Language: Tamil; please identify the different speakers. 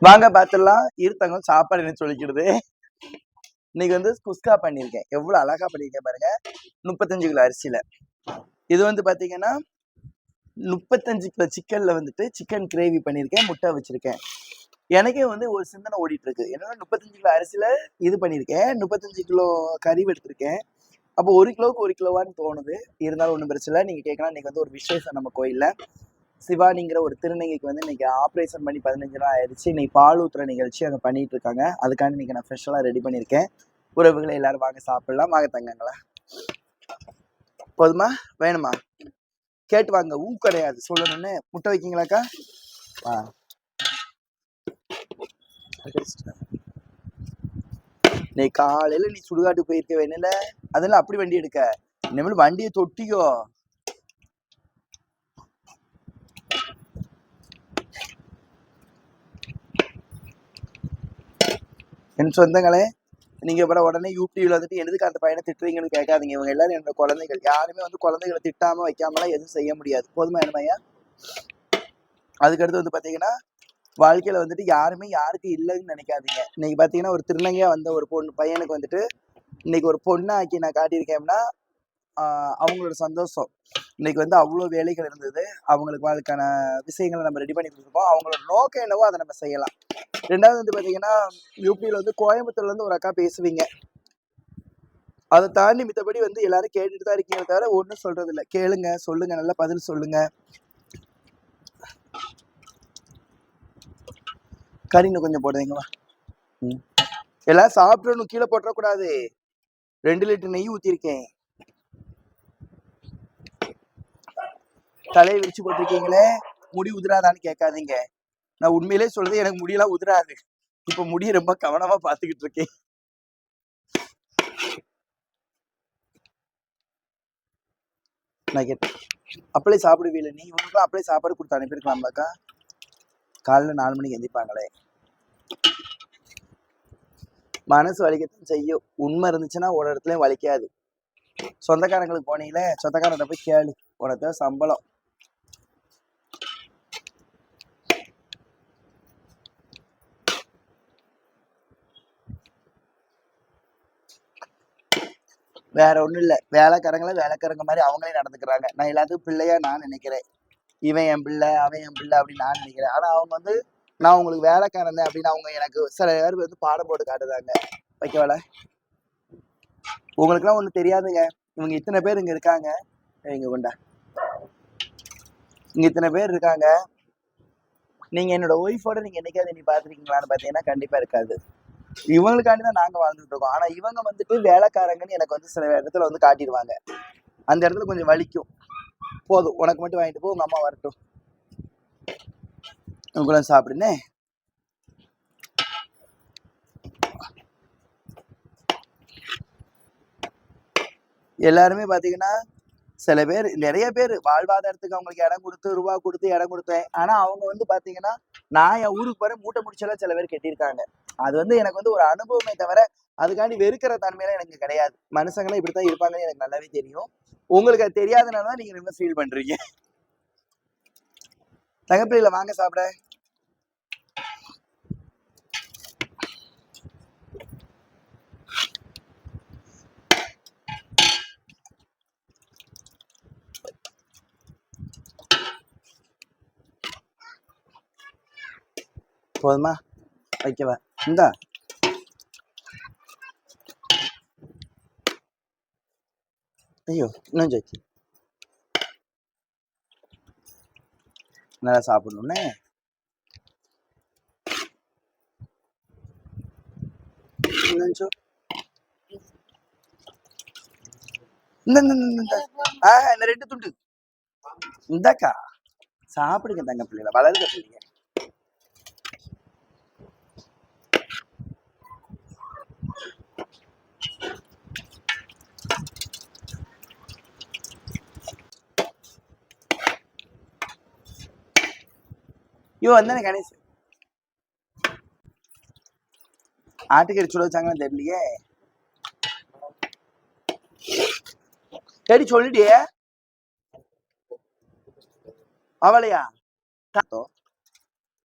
Speaker 1: வாங்க பாத்துடலாம். இருத்தவங்க சாப்பாடு என்ன சொல்லிக்கிறது. இன்னைக்கு வந்து குஸ்கா பண்ணியிருக்கேன். எவ்வளவு அழகா பண்ணியிருக்கேன் பாருங்க. 35 கிலோ அரிசியில. இது வந்து பாத்தீங்கன்னா 35 கிலோ சிக்கன்ல வந்துட்டு சிக்கன் கிரேவி பண்ணியிருக்கேன். முட்டை வச்சிருக்கேன். எனக்கே வந்து ஒரு சிந்தனை ஓடிட்டு இருக்கு. என்னன்னா 35 கிலோ அரிசியில இது பண்ணியிருக்கேன். 35 கிலோ கறி எடுத்திருக்கேன். அப்போ 1 கிலோவுக்கு 1 கிலோவான்னு தோணுது. இருந்தாலும் ஒன்றும் பிரச்சனை இல்லை. நீங்க கேட்கலாம், இன்னைக்கு வந்து ஒரு விசேஷம் நம்ம கோயில்ல. சிவானிங்கிற ஒரு திருநங்கைக்கு வந்து இன்னைக்கு ஆப்ரேஷன் பண்ணி 15 நாள் ஆயிடுச்சு. இன்னைக்கு பால் ஊத்துற நிகழ்ச்சி அங்கே பண்ணிட்டு இருக்காங்க. அதுக்காண்டி இன்னைக்கு நான் ஸ்பெஷலாக ரெடி பண்ணியிருக்கேன். உறவுகளை எல்லாரும் வாங்க சாப்பிடலாம். வாங்க தங்கங்களா. போதுமா வேணுமா கேட்டு வாங்க. கிடையாது சொல்லணும்னு. முட்டை வைக்கீங்களாக்கா? நீ காலையில நீ சுடுகாட்டு போயிருக்க வேணும்ல, அதெல்லாம் அப்படி வண்டி எடுக்க. இனிமேல் வண்டியை தொட்டியோ. என் சொந்தங்களே, நீங்க அப்புறம் உடனே யூடியூப்ல வந்துட்டு எதுக்கு அந்த பையனை திட்டுறீங்கன்னு கேட்காதீங்க. இவங்க எல்லாரும் என்னோட குழந்தைகள். யாருமே வந்து குழந்தைகளை திட்டாம வைக்காமலாம் எதுவும் செய்ய முடியாது. போதுமா என்னமையா? அதுக்கடுத்து வந்து பாத்தீங்கன்னா, வாழ்க்கையில வந்துட்டு யாருமே யாருக்கு இல்லைன்னு நினைக்காதீங்க. இன்னைக்கு பாத்தீங்கன்னா ஒரு திருநங்கையா வந்த ஒரு பையனுக்கு வந்துட்டு இன்னைக்கு ஒரு பொண்ணை ஆக்கி நான் காட்டியிருக்கேன்னா அவங்களோட சந்தோஷம். இன்னைக்கு வந்து அவ்வளோ வேலைகள் இருந்தது. அவங்களுக்கு வாழ்க்கான விஷயங்களை நம்ம ரெடி பண்ணி கொடுத்துருக்கோம். அவங்களோட நோக்கம் என்னவோ அதை நம்ம செய்யலாம். ரெண்டாவது வந்து பாத்தீங்கன்னா, யூபியில வந்து கோயம்புத்தூர்ல இருந்து ஒரு அக்கா பேசுவீங்க. அதை தாண்டி மித்தபடி வந்து எல்லாரும் கேட்டுட்டு தான் இருக்கீங்க தவிர ஒன்றும் சொல்றது இல்லை. கேளுங்க, சொல்லுங்க, நல்ல பதில் சொல்லுங்க. கறின்னு கொஞ்சம் போடுறீங்களா? எல்லாம் சாப்பிடணும், கீழே போட்டக்கூடாது. 2 லிட்டர் நெய் ஊத்திருக்கேன். தலையை விரிச்சு போட்டிருக்கீங்களே, முடி உதிராதான்னு கேட்காதீங்க. நான் உண்மையிலே சொல்றது, எனக்கு முடியெல்லாம் உதிராது. இப்ப முடிய ரொம்ப கவனமா பாத்துக்கிட்டு இருக்கேன். நான் கேட்டேன், அப்படியே சாப்பிடுவீல நீ? இவங்களுக்கும் அப்படியே சாப்பாடு கொடுத்து அனுப்பியிருக்கலாம்லக்கா. காலைல 4 மணிக்கு எந்திப்பாங்களே. மனசு வலிக்கத்தான் செய்யும். உண்மை இருந்துச்சுன்னா ஒரு இடத்துலயும் வலிக்காது. சொந்தக்காரங்களுக்கு போனீங்களே, சொந்தக்காரங்க போய் கேளு, உனக்கு சம்பளம். வேற ஒண்ணும் இல்ல. வேலைக்காரங்க மாதிரி அவங்களே நடந்துக்கிறாங்க. நான் எல்லாத்துக்கும் பிள்ளையா நான் நினைக்கிறேன். இவன் என் பிள்ளை, அவன் என் பிள்ளை அப்படின்னு நான் நினைக்கிறேன். ஆனா அவங்க வந்து நான் உங்களுக்கு வேலைக்காரன் அப்படின்னு அவங்க எனக்கு சில பேர் வந்து பாடம் போட்டு காட்டுறாங்க. வைக்கவல உங்களுக்கு எல்லாம் ஒண்ணு தெரியாதுங்க. இவங்க இத்தனை பேர் இங்க இருக்காங்க. இங்க கொண்டா இங்க இத்தனை பேர் இருக்காங்க. நீங்க என்னோட ஒய்ஃபோட நீங்க என்னைக்காவது நீ பாத்துருக்கீங்களான்னு பாத்தீங்கன்னா கண்டிப்பா இருக்காது. இவங்களுக்காண்டிதான் நாங்க வாழ்ந்துட்டு இருக்கோம். ஆனா இவங்க வந்துட்டு வேலைக்காரங்கன்னு எனக்கு வந்து சில இடத்துல வந்து காட்டிடுவாங்க. அந்த இடத்துல கொஞ்சம் வலிக்கும். போதும், உனக்கு மட்டும் வாங்கிட்டு போ, உங்க அம்மா வரட்டும். உங்களை சாப்பிடுனே. எல்லாருமே பாத்தீங்கன்னா சில பேர், நிறைய பேர் வாழ்வாதாரத்துக்கு அவங்களுக்கு இடம் கொடுத்து ரூபா கொடுத்து இடம் கொடுத்தேன். ஆனா அவங்க வந்து பாத்தீங்கன்னா, நான் என் ஊருக்கு போற மூட்டை முடிச்செல்லாம் சில பேர் கெட்டியிருக்காங்க. அது வந்து எனக்கு வந்து ஒரு அனுபவமே தவிர அதுக்காண்டி வெறுக்கிற தன்மையெல்லாம் எனக்கு கிடையாது. மனுஷங்களும் இப்படித்தான் இருப்பாங்கன்னு எனக்கு நல்லாவே தெரியும். உங்களுக்கு அது தெரியாதனாலதான் நீங்க ரொம்ப ஃபீல் பண்றீங்க. தங்கப்பிள்ளையில வாங்க சாப்பிட. போதுமா? வைக்கவா? இந்தா. ஐயோ, இன்னும் ஜெயிச்சு நல்லா சாப்பிடணும்னே. இந்த 2 துண்டு இந்தாக்கா சாப்பிடுங்க. தங்க பிள்ளைல வளருத பிள்ளைங்க. இவன் வந்தானே கணேஷ். ஆட்டுக்கறி சுட வச்சாங்கன்னு தெரியலையே. சரி சொல்லிட்டியே அவளையா?